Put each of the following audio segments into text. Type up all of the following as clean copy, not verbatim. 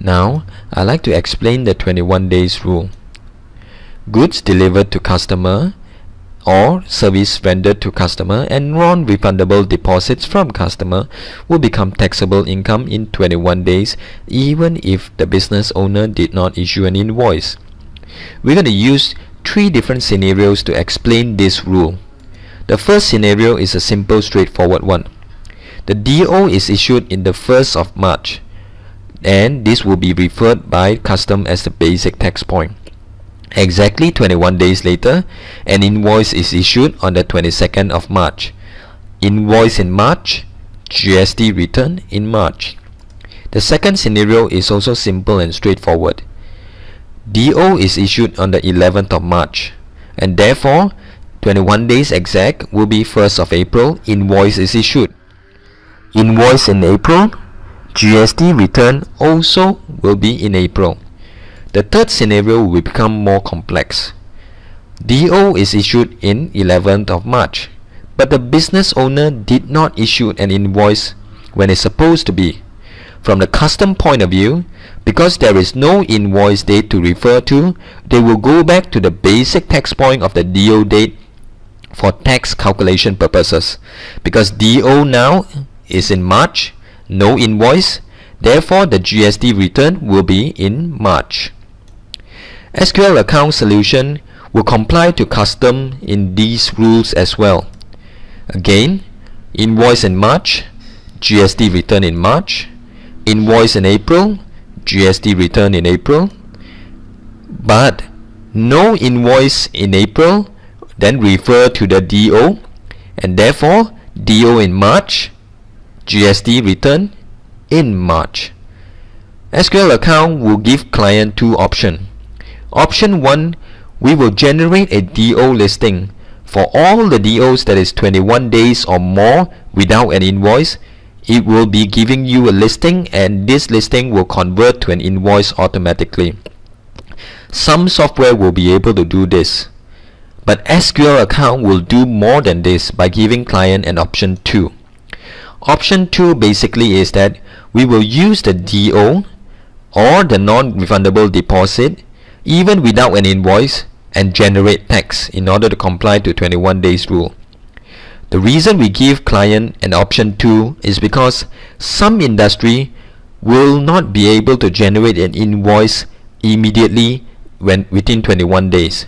Now, I'd like to explain the 21 days rule. Goods delivered to customer or service rendered to customer and non-refundable deposits from customer will become taxable income in 21 days even if the business owner did not issue an invoice. We're going to use 3 different scenarios to explain this rule. The first scenario is a simple, straightforward one. The DO is issued in the 1st of March, and this will be referred by custom as the basic tax point. Exactly 21 days later, an invoice is issued on the 22nd of March. Invoice in March, GST return in March. The second scenario is also simple and straightforward. DO is issued on the 11th of March, and therefore 21 days exact will be 1st of April, invoice is issued. Invoice in April, GST return also will be in April. The third scenario will become more complex. DO is issued in 11th of March, but the business owner did not issue an invoice when it's supposed to be. From the custom point of view, because there is no invoice date to refer to, they will go back to the basic tax point of the DO date for tax calculation purposes. Because DO now is in March, no invoice, therefore the GST return will be in March. SQL account solution will comply to custom in these rules as well. Again, invoice in March, GST return in March, invoice in April, GST return in April, but no invoice in April, then refer to the DO, and therefore DO in March, GST return in March. SQL account will give client 2 options. Option 1, we will generate a DO listing for all the DOs that is 21 days or more without an invoice. It will be giving you a listing, and this listing will convert to an invoice automatically. Some software will be able to do this, but SQL account will do more than this by giving client an option 2. Option 2 basically is that we will use the DO or the non-refundable deposit even without an invoice and generate tax in order to comply to 21 days rule. The reason we give client an option 2 is because some industry will not be able to generate an invoice immediately within 21 days.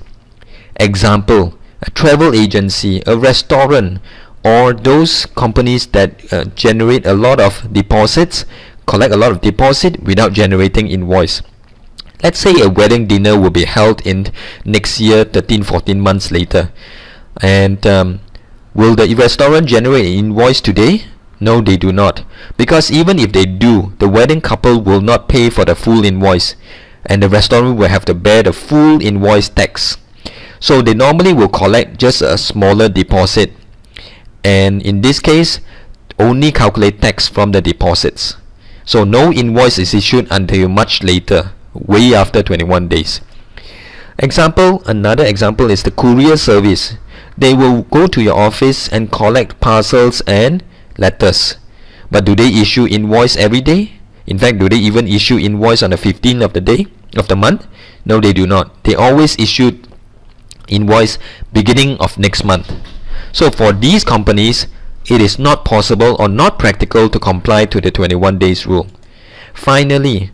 Example, a travel agency, a restaurant, or those companies that generate a lot of deposits, collect a lot of deposit without generating invoice. Let's say a wedding dinner will be held in next year, 13-14 months later, and will the restaurant generate an invoice today? No, they do not, because even if they do, the wedding couple will not pay for the full invoice, and the restaurant will have to bear the full invoice tax. So they normally will collect just a smaller deposit, and in this case only calculate tax from the deposits. So no invoice is issued until much later, way after 21 days. Another example is the courier service. They will go to your office and collect parcels and letters, but do they issue invoice every day? In fact, do they even issue invoice on the 15th of the day of the month? No, they do not. They always issue invoice beginning of next month. So for these companies, it is not possible or not practical to comply to the 21 days rule. Finally,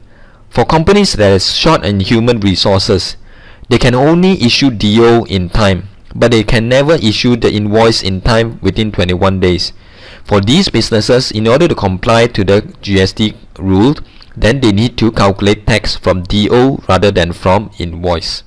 for companies that is short in human resources, they can only issue DO in time, but they can never issue the invoice in time within 21 days. For these businesses, in order to comply to the GST rule, then they need to calculate tax from DO rather than from invoice.